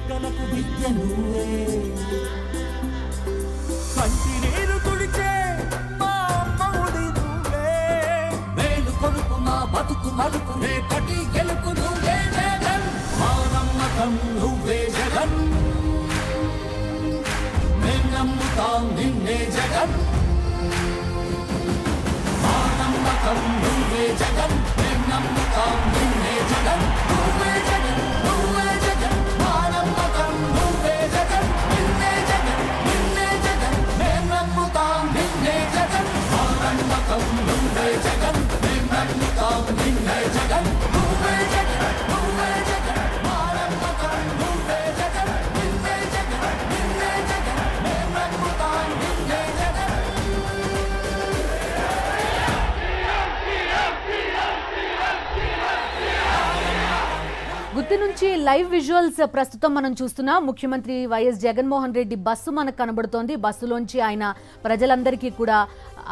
రెక్కలకు విద్య నువ్వే కంటి నీరు తుడిచే మా అమ్మఒడి నువ్వే మేలు కొడుకు మా బతుకు మలుపు రేపటి గెలుపు నువ్వే జగన్ మా నమ్మకం నువ్వే జగన్ మేం నమ్ముతాం నిన్నే జగన్ మా నమ్మకం నువ్వే జగన్ మేం నమ్ముతాం నిన్నే జగన్ నువ్వే జగన్ నువ్వే జగన్ మా నమ్మకం నువ్వే జగన్ నిన్నే జగన్ నిన్నే జగన్ మేం నమ్ముతాం నిన్నే జగన్ మా నమ్మకం నువ్వే జగన్ మేం నమ్ముతాం నిన్నే జగన్ నువ్వే జగన్ నువ్వే జగన్ మా నమ్మకం నువ్వే జగన్ నిన్నే జగన్ నిన్నే జగన్ మేం నమ్ముతాం నిన్నే జగన్ గుత్తి నుంచి లైవ్ విజువల్స్ ప్రస్తుతం మనం చూస్తున్నాం. ముఖ్యమంత్రి వైఎస్ జగన్మోహన్ రెడ్డి బస్సు మనకు కనబడుతోంది. బస్సులోంచి ఆయన ప్రజలందరికీ కూడా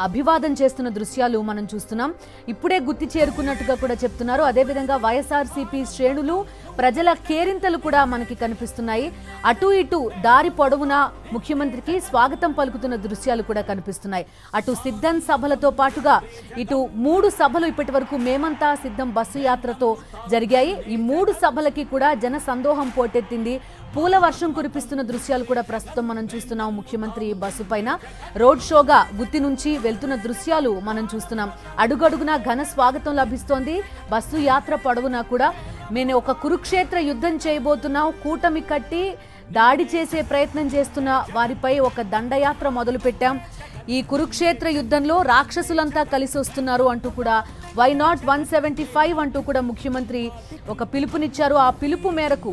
అభివాదం చేస్తున్న దృశ్యాలు మనం చూస్తున్నాం. ఇప్పుడే గుత్తి చేరుకున్నట్టుగా కూడా చెప్తున్నారు. అదేవిధంగా వైఎస్ఆర్సీపీ శ్రేణులు ప్రజల కేరింతలు కూడా మనకి కనిపిస్తున్నాయి. అటు ఇటు దారి పొడవునా ముఖ్యమంత్రికి స్వాగతం పలుకుతున్న దృశ్యాలు కూడా కనిపిస్తున్నాయి. అటు సిద్ధం సభలతో పాటుగా ఇటు 3 సభలు ఇప్పటి వరకు మేమంతా సిద్ధం బస్సు యాత్రతో జరిగాయి. ఈ 3 సభలకి కూడా జన సందోహం పోటెత్తింది. పూల వర్షం కురిపిస్తున్న దృశ్యాలు కూడా ప్రస్తుతం మనం చూస్తున్నాం. ముఖ్యమంత్రి బస్సు పైన రోడ్ షోగా గుత్తి నుంచి వెళ్తున్న దృశ్యాలు మనం చూస్తున్నాం. అడుగడుగునా ఘన స్వాగతం లభిస్తోంది. బస్సు యాత్ర పొడవునా కూడా మేము ఒక కురుక్షేత్ర యుద్ధం చేయబోతున్నాం, కూటమి కట్టి దాడి చేసే ప్రయత్నం చేస్తున్న వారిపై ఒక దండయాత్ర మొదలు పెట్టాం, ఈ కురుక్షేత్ర యుద్ధంలో రాక్షసులంతా కలిసి వస్తున్నారు అంటూ కూడా వై నాట్ 175 అంటూ కూడా ముఖ్యమంత్రి ఒక పిలుపునిచ్చారు. ఆ పిలుపు మేరకు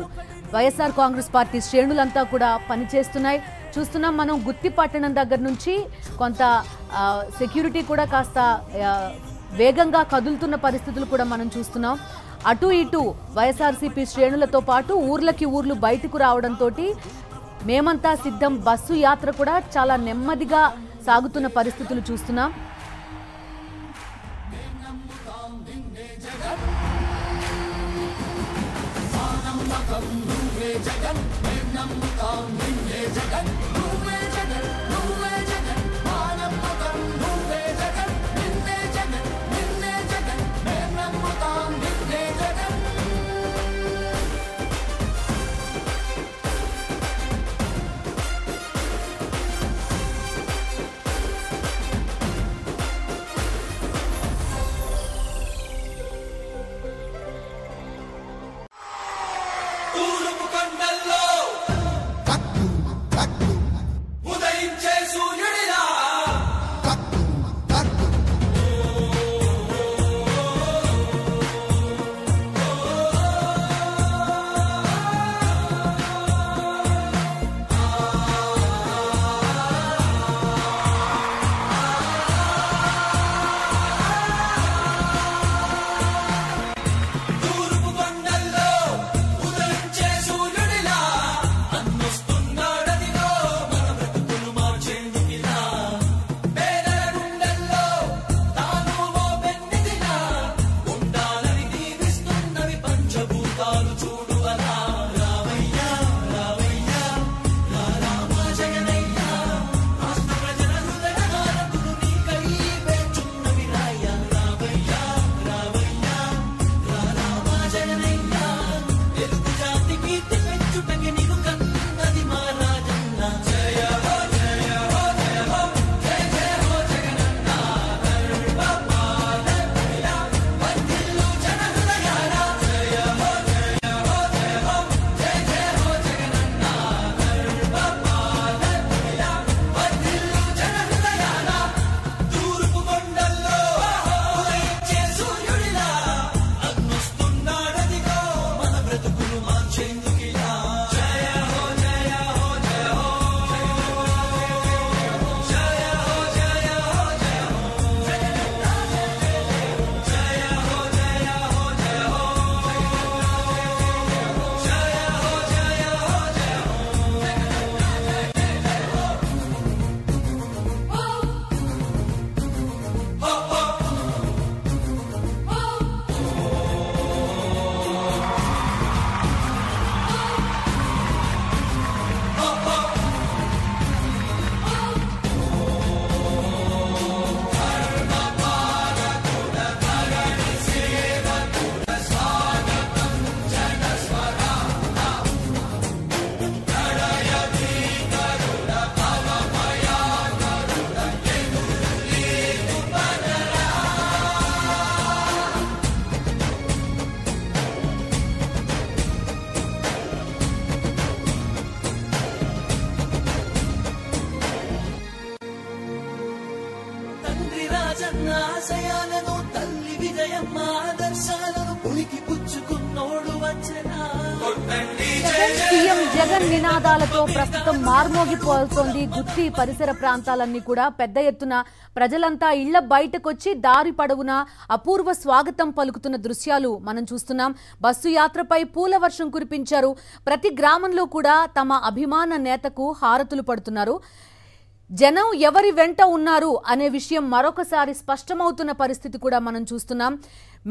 వైఎస్ఆర్ కాంగ్రెస్ పార్టీ శ్రేణులంతా కూడా పనిచేస్తున్నాయి. చూస్తున్నాం మనం గుత్తి పట్టణం దగ్గర నుంచి కొంత సెక్యూరిటీ కూడా కాస్త వేగంగా కదులుతున్న పరిస్థితులు కూడా మనం చూస్తున్నాం. అటు ఇటు వైఎస్ఆర్సీపీ శ్రేణులతో పాటు ఊర్లకి ఊర్లు బయటకు రావడంతో మేమంతా సిద్ధం బస్సు యాత్ర కూడా చాలా నెమ్మదిగా సాగుతున్న పరిస్థితులు చూస్తున్నాం. ఆశయాలను తల్లి విజయమ్మ ఆదర్శాలను పులికి పుచ్చుకున్నోడు వచ్చనా. సీఎం జగన్ నినాదాలతో ప్రస్తుతం మార్మోగిపోతోంది గుత్తి పరిసర ప్రాంతాలన్నీ కూడా. పెద్ద ఎత్తున ప్రజలంతా ఇళ్ల బయటకొచ్చి దారి పడవున అపూర్వ స్వాగతం పలుకుతున్న దృశ్యాలు మనం చూస్తున్నాం. బస్సు యాత్రపై పూల వర్షం కురిపించారు. ప్రతి గ్రామంలో కూడా తమ అభిమాన నేతకు హారతులు పడుతున్నారు. జనం ఎవరి వెంట ఉన్నారు అనే విషయం మరొకసారి స్పష్టమవుతున్న పరిస్థితి కూడా మనం చూస్తున్నాం.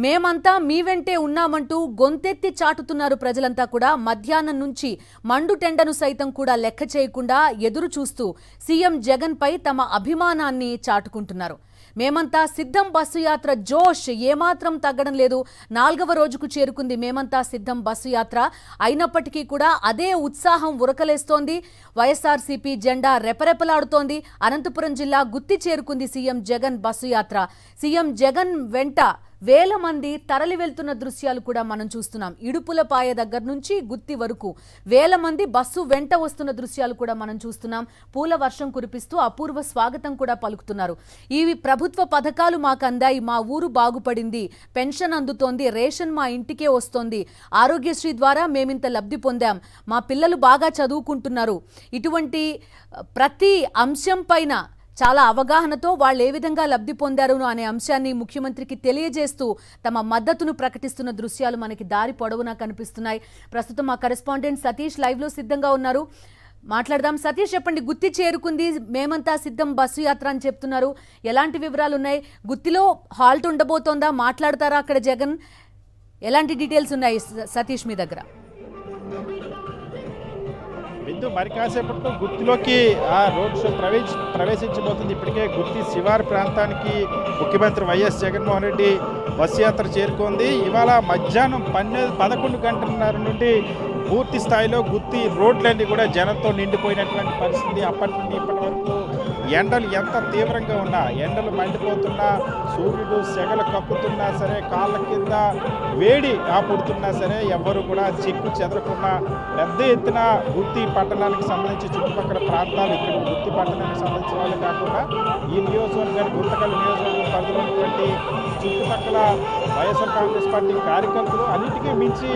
మేమంతా మీ వెంటే ఉన్నామంటూ గొంతెత్తి చాటుతున్నారు ప్రజలంతా కూడా. మధ్యాహ్నం నుంచి మండుటెండను సైతం కూడా లెక్క చేయకుండా ఎదురు చూస్తూ సీఎం జగన్ పై తమ అభిమానాన్ని చాటుకుంటున్నారు. మేమంతా సిద్ధం బస్సు యాత్ర జోష్ ఏమాత్రం తగ్గడం లేదు. 4వ రోజుకు చేరుకుంది మేమంతా సిద్ధం బస్సు యాత్ర. అయినప్పటికీ కూడా అదే ఉత్సాహం ఉరకలేస్తోంది. వైఎస్ఆర్సీపీ జెండా రెపరెపలాడుతోంది. అనంతపురం జిల్లా గుత్తి చేరుకుంది సీఎం జగన్ బస్సు యాత్ర. సీఎం జగన్ వెంట వేల మంది తరలి వెళ్తున్న దృశ్యాలు కూడా మనం చూస్తున్నాం. ఇడుపులపాయ దగ్గర నుంచి గుత్తి వరకు వేల మంది బస్సు వెంట వస్తున్న దృశ్యాలు కూడా మనం చూస్తున్నాం. పూల వర్షం కురిపిస్తూ అపూర్వ స్వాగతం కూడా పలుకుతున్నారు. ఇవి ప్రభుత్వ పథకాలు మాకు అందాయి, మా ఊరు బాగుపడింది, పెన్షన్ అందుతోంది, రేషన్ మా ఇంటికే వస్తోంది, ఆరోగ్యశ్రీ ద్వారా మేమింత లబ్ధి పొందాం, మా పిల్లలు బాగా చదువుకుంటున్నారు. ఇటువంటి ప్రతి అంశం పైన చాలా అవగాహనతో వాళ్ళు ఏ విధంగా లబ్ధి పొందారు అనే అంశాన్ని ముఖ్యమంత్రికి తెలియజేస్తూ తమ మద్దతును ప్రకటిస్తున్న దృశ్యాలు మనకి దారి పొడవునా కనిపిస్తున్నాయి. ప్రస్తుతం మా కరెస్పాండెంట్ సతీష్ లైవ్ లో సిద్ధంగా ఉన్నారు. మాట్లాడదాం. సతీష్, చెప్పండి. గుత్తి చేరుకుంది మేమంతా సిద్ధం బస్సు యాత్ర అని చెప్తున్నారు. ఎలాంటి వివరాలు ఉన్నాయి? గుత్తిలో హాల్ట్ ఉండబోతోందా? మాట్లాడతారా అక్కడ జగన్? ఎలాంటి డీటెయిల్స్ ఉన్నాయి సతీష్ మీ దగ్గర? బిందు మరి కాసేపట్లో గుత్తిలోకి ఆ రోడ్ షో ప్రవేశించబోతుంది. ఇప్పటికే గుత్తి శివారు ప్రాంతానికి ముఖ్యమంత్రి వైఎస్ జగన్మోహన్ రెడ్డి బస్సు యాత్ర చేరుకుంది. ఇవాళ మధ్యాహ్నం 11 గంటలన్నర నుండి పూర్తి స్థాయిలో గుత్తి రోడ్లన్నీ కూడా జనంతో నిండిపోయినటువంటి పరిస్థితి. అప్పటి నుండి ఇప్పటి వరకు ఎండలు ఎంత తీవ్రంగా ఉన్నా, ఎండలు మండిపోతున్నా, సూర్యుడు సెగలు కప్పుతున్నా సరే, కాళ్ళ కింద వేడి పుడుతున్నా సరే ఎవ్వరు కూడా చిక్కు చెదరకుండా పెద్ద ఎత్తున గుత్తి పట్టణానికి సంబంధించి చుట్టుపక్కల ప్రాంతాలు, ఇక్కడ గుత్తి పట్టణానికి సంబంధించిన వాళ్ళు కాకుండా ఈ నియోజకవర్గానికి గుంతకల్ నియోజకవర్గం పరిధిలో ఉన్నటువంటి చుట్టుపక్కల వైఎస్ఆర్ కాంగ్రెస్ పార్టీ కార్యకర్తలు, అన్నిటికీ మించి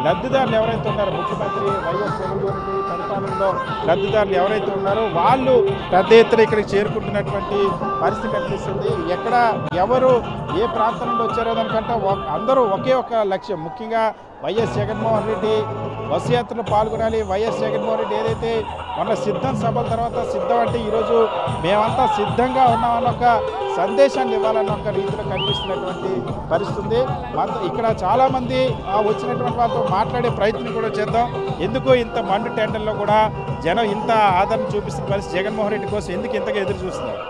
లబ్ధిదారులు ఎవరైతే ఉన్నారో, ముఖ్యమంత్రి వైఎస్ జగన్మోహన్ రెడ్డి పరిపాలనలో లబ్ధిదారులు ఎవరైతే ఉన్నారో వాళ్ళు పెద్ద ఎత్తున ఇక్కడికి చేరుకుంటున్నటువంటి పరిస్థితి కనిపిస్తుంది. ఎక్కడ ఎవరు ఏ ప్రాంతం నుండి వచ్చారో దానికంటే అందరూ ఒకే ఒక లక్ష్యం. ముఖ్యంగా వైఎస్ జగన్మోహన్ రెడ్డి బస్సు యాత్రలో పాల్గొనాలి. వైఎస్ జగన్మోహన్ రెడ్డి ఏదైతే మొన్న సిద్ధం సభల తర్వాత సిద్ధం అంటే ఈరోజు మేమంతా సిద్ధంగా ఉన్నామన్న ఒక సందేశాన్ని ఇవ్వాలన్న ఒక రీతిలో కనిపిస్తున్నటువంటి పరిస్థితి. ఇక్కడ చాలామంది వచ్చినటువంటి వాళ్ళతో మాట్లాడే ప్రయత్నం కూడా చేద్దాం. ఎందుకు ఇంత మండు టెండర్లో కూడా జనం ఇంత ఆదరణ చూపిస్తున్న పరిస్థితి, జగన్మోహన్ రెడ్డి కోసం ఎందుకు ఇంతగా ఎదురు చూస్తున్నారు?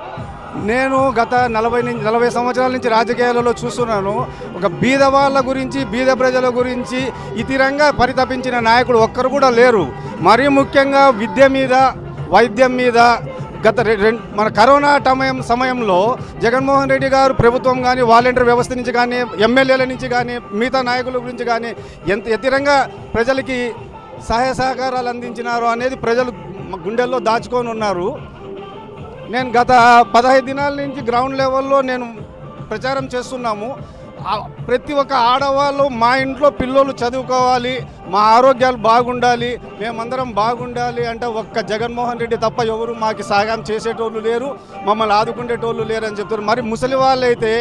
నేను గత 40 సంవత్సరాల నుంచి రాజకీయాలలో చూస్తున్నాను. ఒక బీద వాళ్ళ గురించి, బీద ప్రజల గురించి ఇతరంగా పరితపించిన నాయకుడు ఒక్కరు కూడా లేరు. మరీ ముఖ్యంగా విద్య మీద, వైద్యం మీద గత మన కరోనా సమయంలో జగన్మోహన్ రెడ్డి గారు ప్రభుత్వం కానీ, వాలంటీర్ వ్యవస్థ నుంచి కానీ, ఎమ్మెల్యేల నుంచి కానీ, మిగతా నాయకుల గురించి కానీ ఎంత ఎతిరంగా ప్రజలకి సహాయ సహకారాలు అందించినారు అనేది ప్రజలు గుండెల్లో దాచుకొని ఉన్నారు. నేను గత 15 దినాల నుంచి గ్రౌండ్ లెవెల్లో నేను ప్రచారం చేస్తున్నాము. ప్రతి ఒక్క ఆడవాళ్ళు మా ఇంట్లో పిల్లలు చదువుకోవాలి, మా ఆరోగ్యాలు బాగుండాలి, మేమందరం బాగుండాలి అంటే ఒక్క జగన్మోహన్ రెడ్డి తప్ప ఎవరు మాకు సహాయం చేసేటోళ్ళు లేరు, మమ్మల్ని ఆదుకునేటోళ్ళు లేరు అని చెప్తారు. మరి ముసలి వాళ్ళైతే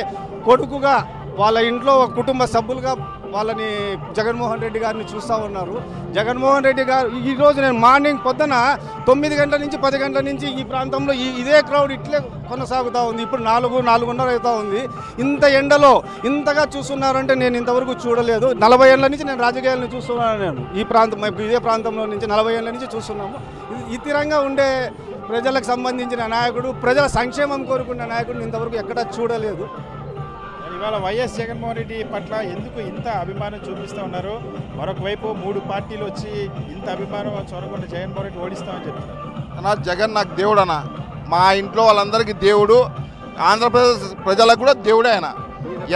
కొడుకుగా వాళ్ళ ఇంట్లో ఒక కుటుంబ సభ్యులుగా వాళ్ళని జగన్మోహన్ రెడ్డి గారిని చూస్తూ ఉన్నారు. జగన్మోహన్ రెడ్డి గారు ఈరోజు నేను మార్నింగ్ పొద్దున 9 గంటల నుంచి 10 గంటల నుంచి ఈ ప్రాంతంలో ఇదే క్రౌడ్ ఇట్లే కొనసాగుతూ ఉంది. ఇప్పుడు 4:30 అవుతూ ఉంది. ఇంత ఎండలో ఇంతగా చూస్తున్నారంటే నేను ఇంతవరకు చూడలేదు. 40 ఏళ్ళ నుంచి నేను రాజకీయాలను చూస్తున్నాను. నేను ఈ ప్రాంతం ఇదే ప్రాంతంలో నుంచి 40 ఏళ్ళ నుంచి చూస్తున్నాము. ఇతరంగా ఉండే ప్రజలకు సంబంధించిన నాయకుడు, ప్రజల సంక్షేమం కోరుకున్న నాయకుడిని ఇంతవరకు ఎక్కడా చూడలేదు. ఇవాళ వైఎస్ జగన్మోహన్ రెడ్డి పట్ల ఎందుకు ఇంత అభిమానం చూపిస్తూ ఉన్నారు? మరొక వైపు 3 పార్టీలు వచ్చి ఇంత అభిమానం చొరగొండ జగన్మోహన్ రెడ్డి ఓడిస్తామని చెప్తున్నారు. అన్నా జగన్ నాకు దేవుడు అన్న, మా ఇంట్లో వాళ్ళందరికీ దేవుడు, ఆంధ్రప్రదేశ్ ప్రజలకు కూడా దేవుడే. ఆయన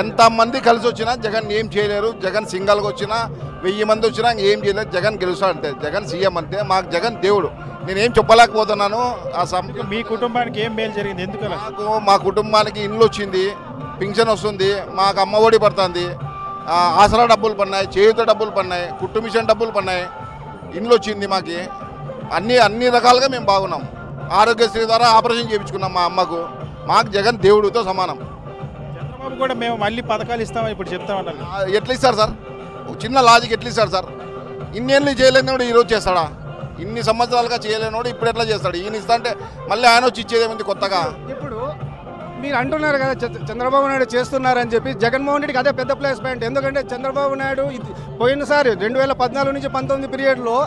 ఎంతమంది కలిసి వచ్చినా జగన్ ఏం చేయలేరు. జగన్ సింగల్గా వచ్చినా 1000 మంది వచ్చినా ఏం చేయలేరు. జగన్ గెలుస్తాడంటే, జగన్ సీఎం అంటే మాకు జగన్ దేవుడు. నేనేం చెప్పలేకపోతున్నాను. మీ కుటుంబానికి ఏం మేలు జరిగింది? ఎందుకు మా కుటుంబానికి ఇల్లు వచ్చింది, పింఛన్ వస్తుంది, మాకు అమ్మ ఒడి పడుతుంది, ఆసరా డబ్బులు పడినాయి, చేయుత డబ్బులు పడినాయి, కుట్టు మిషన్ డబ్బులు పడినాయి, ఇండ్లు వచ్చింది మాకు. అన్ని రకాలుగా మేము బాగున్నాం. ఆరోగ్యశ్రీ ద్వారా ఆపరేషన్ చేయించుకున్నాం మా అమ్మకు. మాకు జగన్ దేవుడితో సమానం. చంద్రబాబు కూడా మేము మళ్ళీ పథకాలు ఇస్తామని ఇప్పుడు చెప్తామంటారు. ఎట్లా ఇస్తారు సార్? చిన్న లాజిక్ ఎట్లా ఇస్తారు సార్? ఇన్నేళ్ళు చేయలేనివాడు ఈరోజు చేస్తాడా? ఇన్ని సంవత్సరాలుగా చేయలేనివాడు ఇప్పుడు ఎట్లా చేస్తాడు? ఈయన ఇస్తా అంటే మళ్ళీ ఆయన వచ్చి ఇచ్చేదేముంది కొత్తగా? ఇప్పుడు మీరు అంటున్నారు కదా చంద్రబాబు నాయుడు చేస్తున్నారని చెప్పి. జగన్మోహన్ రెడ్డికి అదే పెద్ద ప్లేస్ పాయింట్. ఎందుకంటే చంద్రబాబు నాయుడు పోయినసారి 2014 నుంచి 19 పీరియడ్లో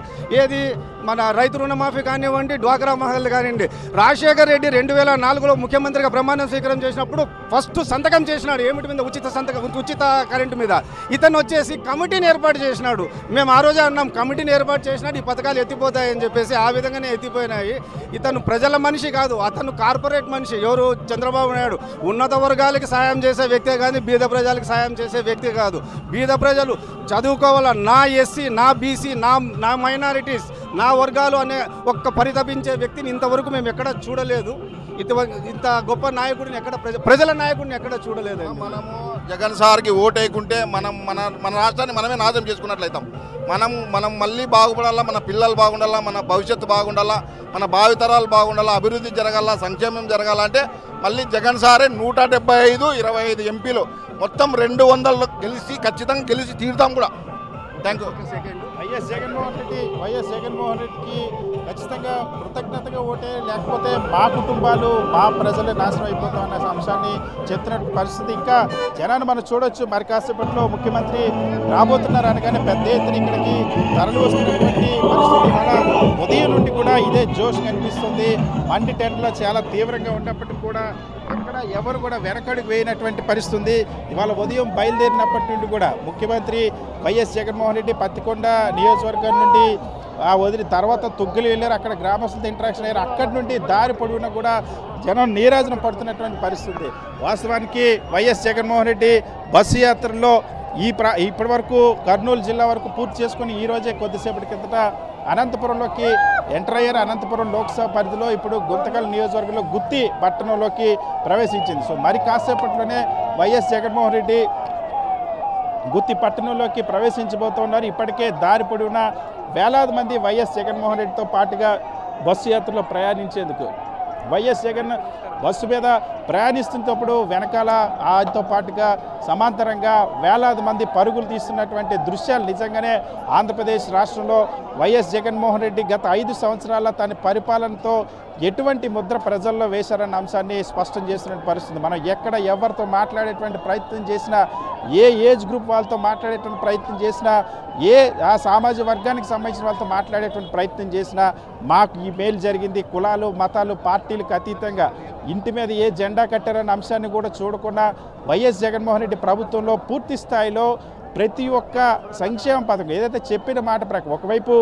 ఏది మన రైతు రుణమాఫీ కానివ్వండి, డ్వాక్రా మహిళలు కానివ్వండి, రాజశేఖర్ రెడ్డి 2004లో ముఖ్యమంత్రిగా ప్రమాణం స్వీకారం చేసినప్పుడు ఫస్ట్ సంతకం చేసినాడు. ఏమిటి మీద? ఉచిత కరెంటు మీద. ఇతను వచ్చేసి కమిటీని ఏర్పాటు చేసినాడు. మేము ఆ రోజే అన్నాం కమిటీని ఏర్పాటు చేసినాడు, ఈ పథకాలు ఎత్తిపోతాయని చెప్పేసి. ఆ విధంగానే ఎత్తిపోయినాయి. ఇతను ప్రజల మనిషి కాదు, అతను కార్పొరేట్ మనిషి. ఎవరు? చంద్రబాబు నాయుడు. ఉన్నత వర్గాలకి సాయం చేసే వ్యక్తే కానీ బీద ప్రజలకు సాయం చేసే వ్యక్తి కాదు. బీద ప్రజలు చదువుకోవాలా, నా ఎస్సీ, నా బీసీ, నా మైనారిటీస్, నా వర్గాలు అనే ఒక్క పరితపించే వ్యక్తిని ఇంతవరకు మేము ఎక్కడ చూడలేదు. ఇంత గొప్ప నాయకుడిని ఎక్కడ, ప్రజల నాయకుడిని ఎక్కడ చూడలేదు. మనము జగన్ సార్కి ఓటేయకుంటే మన రాష్ట్రాన్ని మనమే నాశనం చేసుకున్నట్లయితాం. మనం మళ్ళీ బాగుపడాలా, మన పిల్లలు బాగుండాలా, మన భవిష్యత్తు బాగుండాలా, మన భావితరాలు బాగుండాలా, అభివృద్ధి జరగాల, సంక్షేమం జరగాలంటే మళ్ళీ జగన్ సారే 175, 25 ఎంపీలు మొత్తం 200 ఖచ్చితంగా గెలిచి తీరుతాం కూడా. Thank you. వైఎస్ జగన్మోహన్ రెడ్డికి ఖచ్చితంగా కృతజ్ఞతగా ఓటే, లేకపోతే మా కుటుంబాలు, మా ప్రజలు నాశనం అయిపోతాం అనే అంశాన్ని చెప్తున్న పరిస్థితి. ఇంకా జనాన్ని మనం చూడొచ్చు. మరి కాసేపట్లో ముఖ్యమంత్రి రాబోతున్నారు అనగానే పెద్ద ఎత్తున ఇక్కడికి తరలి వస్తున్నటువంటి పరిస్థితి. ఇవాళ ఉదయం నుండి కూడా ఇదే జోష్ కనిపిస్తుంది. మండి టెంట్లో చాలా తీవ్రంగా ఉన్నప్పటికీ కూడా ఎక్కడ ఎవరు కూడా వెనకడుగు వేయనటువంటి పరిస్థితి. ఇవాళ ఉదయం బయలుదేరినప్పటి నుండి కూడా ముఖ్యమంత్రి వైఎస్ జగన్మోహన్ రెడ్డి పత్తికొండ నియోజకవర్గం నుండి వదిలి తర్వాత తుగ్గలి వెళ్ళారు. అక్కడ గ్రామస్తులతో ఇంటరాక్షన్ అయ్యారు. అక్కడి నుండి దారి పొడవునా కూడా జనం నీరాజనం పడుతున్నటువంటి పరిస్థితి. వాస్తవానికి వైఎస్ జగన్మోహన్ రెడ్డి బస్సు యాత్రలో ఇప్పటి వరకు కర్నూలు జిల్లా వరకు పూర్తి చేసుకుని ఈరోజే కొద్దిసేపటి కిందట అనంతపురంలోకి ఎంటర్ అయ్యారు. అనంతపురం లోక్సభ పరిధిలో ఇప్పుడు గుంతకల్ నియోజకవర్గంలో గుత్తి పట్టణంలోకి ప్రవేశించింది. సో మరి కాసేపట్లోనే వైఎస్ జగన్మోహన్ రెడ్డి గుత్తి పట్టణంలోకి ప్రవేశించబోతున్నారు. ఇప్పటికే దారి పొడవునా వేలాది మంది వైఎస్ జగన్మోహన్ రెడ్డితో పాటుగా బస్సు యాత్రలో ప్రయాణించేందుకు వైఎస్ జగన్ బస్సు మీద ప్రయాణిస్తున్నప్పుడు వెనకాల ఆయనతో పాటుగా సమాంతరంగా వేలాది మంది పరుగులు తీస్తున్నటువంటి దృశ్యాలు నిజంగానే ఆంధ్రప్రదేశ్ రాష్ట్రంలో వైఎస్ జగన్మోహన్ రెడ్డి గత 5 సంవత్సరాల తన పరిపాలనతో ఎటువంటి ముద్ర ప్రజల్లో వేశారన్న అంశాన్ని స్పష్టం చేస్తున్న పరిస్థితి. మనం ఎక్కడ ఎవరితో మాట్లాడేటువంటి ప్రయత్నం చేసినా, ఏ ఏజ్ గ్రూప్ వాళ్ళతో మాట్లాడేటువంటి ప్రయత్నం చేసినా, ఆ సామాజిక వర్గానికి సంబంధించిన వాళ్ళతో మాట్లాడేటువంటి ప్రయత్నం చేసినా మాకు ఈ మేలు జరిగింది, కులాలు మతాలు పార్టీలకు అతీతంగా ఇంటి మీద ఏ జెండా కట్టారన్న అంశాన్ని కూడా చూడకుండా వైఎస్ జగన్మోహన్ రెడ్డి ప్రభుత్వంలో పూర్తి స్థాయిలో ప్రతి ఒక్క సంక్షేమ పథకం ఏదైతే చెప్పిన మాట ప్రకారం ఒకవైపు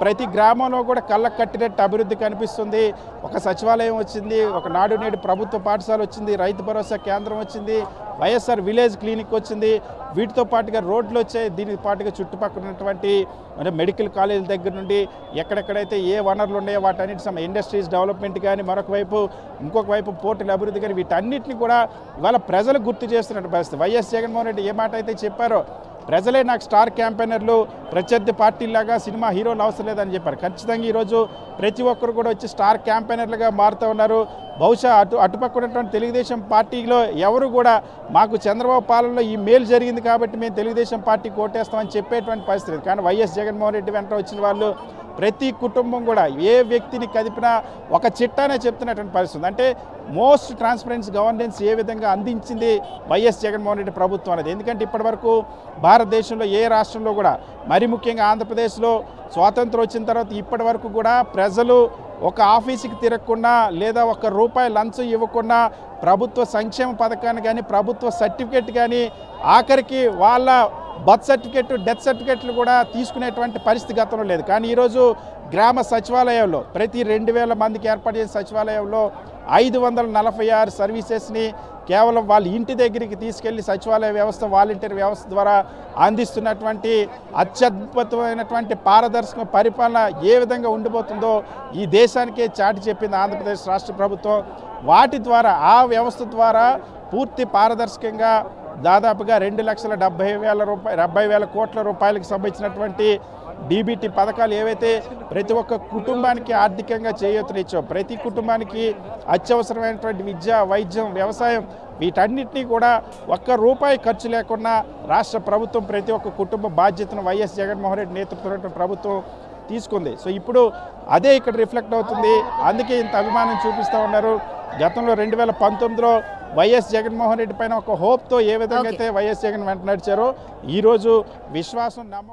ప్రతి గ్రామంలో కూడా కళ్ళకు కట్టినట్టు అభివృద్ధి కనిపిస్తుంది. ఒక సచివాలయం వచ్చింది, ఒక నాడు నేడు ప్రభుత్వ పాఠశాల వచ్చింది, రైతు భరోసా కేంద్రం వచ్చింది, వైఎస్ఆర్ విలేజ్ క్లినిక్ వచ్చింది, వీటితో పాటుగా రోడ్లు వచ్చాయి. దీనికి పాటుగా చుట్టుపక్కల ఉన్నటువంటి మెడికల్ కాలేజీల దగ్గర నుండి ఎక్కడెక్కడైతే ఏ వనరులు ఉన్నాయో వాటన్నిటి ఇండస్ట్రీస్ డెవలప్మెంట్ కానీ, ఇంకొక వైపు పోర్టుల అభివృద్ధి కానీ, వీటన్నిటిని కూడా ఇవాళ ప్రజలు గుర్తు చేస్తున్నట్టు పరిస్థితి. వైఎస్ జగన్మోహన్ రెడ్డి ఏ మాట అయితే చెప్పారో, ప్రజలే నాకు స్టార్ క్యాంపెయినర్లు, ప్రత్యర్థి పార్టీలాగా సినిమా హీరోలు అవసరం లేదని చెప్పారు. ఖచ్చితంగా ఈరోజు ప్రతి ఒక్కరు కూడా వచ్చి స్టార్ క్యాంపెయినర్లుగా మారుతూ ఉన్నారు. బహుశా అటుపక్క ఉన్నటువంటి తెలుగుదేశం పార్టీలో ఎవరు కూడా మాకు చంద్రబాబు పాలనలో ఈ మేలు జరిగింది కాబట్టి మేము తెలుగుదేశం పార్టీకి ఓటేస్తామని చెప్పేటువంటి పరిస్థితి. కానీ వైఎస్ జగన్మోహన్ రెడ్డి వెంట వచ్చిన వాళ్ళు ప్రతి కుటుంబం కూడా ఏ వ్యక్తిని కదిపినా ఒక చిట్టానే చెప్తున్నటువంటి పరిస్థితి. అంటే మోస్ట్ ట్రాన్స్పరెన్సీ గవర్నెన్స్ ఏ విధంగా అందించింది వైఎస్ జగన్మోహన్ రెడ్డి ప్రభుత్వం అనేది. ఎందుకంటే ఇప్పటివరకు భారతదేశంలో ఏ రాష్ట్రంలో కూడా, మరి ముఖ్యంగా ఆంధ్రప్రదేశ్లో స్వాతంత్రం వచ్చిన తర్వాత ఇప్పటి వరకు కూడా ప్రజలు ఒక ఆఫీసుకి తిరగకుండా లేదా ₹1 లంచం ఇవ్వకుండా ప్రభుత్వ సంక్షేమ పథకాన్ని కానీ, ప్రభుత్వ సర్టిఫికెట్ కానీ, ఆఖరికి వాళ్ళ బర్త్ సర్టిఫికెట్, డెత్ సర్టిఫికెట్లు కూడా తీసుకునేటువంటి పరిస్థితి గతంలో లేదు. కానీ ఈరోజు గ్రామ సచివాలయంలో ప్రతి 2000 మందికి ఏర్పాటు చేసిన సచివాలయంలో 546 సర్వీసెస్ని కేవలం వాళ్ళ ఇంటి దగ్గరికి తీసుకెళ్లి సచివాలయ వ్యవస్థ, వాలంటీర్ వ్యవస్థ ద్వారా అందిస్తున్నటువంటి అత్యద్భుతమైనటువంటి పారదర్శక పరిపాలన ఏ విధంగా ఉండిపోతుందో ఈ దేశానికే చాటి చెప్పింది ఆంధ్రప్రదేశ్ రాష్ట్ర ప్రభుత్వం. వాటి ద్వారా, ఆ వ్యవస్థ ద్వారా పూర్తి పారదర్శకంగా దాదాపుగా 2,70,000 కోట్ల రూపాయలకు సంబంధించినటువంటి డీబీటీ పథకాలు ఏవైతే ప్రతి ఒక్క కుటుంబానికి ఆర్థికంగా చేయూతనిచ్చాం, ప్రతి కుటుంబానికి అత్యవసరమైనటువంటి విద్య, వైద్యం, వ్యవసాయం వీటన్నిటినీ కూడా ఒక్క రూపాయి ఖర్చు లేకుండా రాష్ట్ర ప్రభుత్వం ప్రతి ఒక్క కుటుంబ బాధ్యతను వైఎస్ జగన్మోహన్ రెడ్డి నేతృత్వంలో ప్రభుత్వం తీసుకుంది. సో ఇప్పుడు అదే ఇక్కడ రిఫ్లెక్ట్ అవుతుంది. అందుకే ఇంత అభిమానం చూపిస్తూ ఉన్నారు. గతంలో 2019లో వైఎస్ జగన్మోహన్ రెడ్డి పైన ఒక హోప్తో ఏ విధంగా అయితే వైఎస్ జగన్ వెంట నడిచారో ఈరోజు విశ్వాసం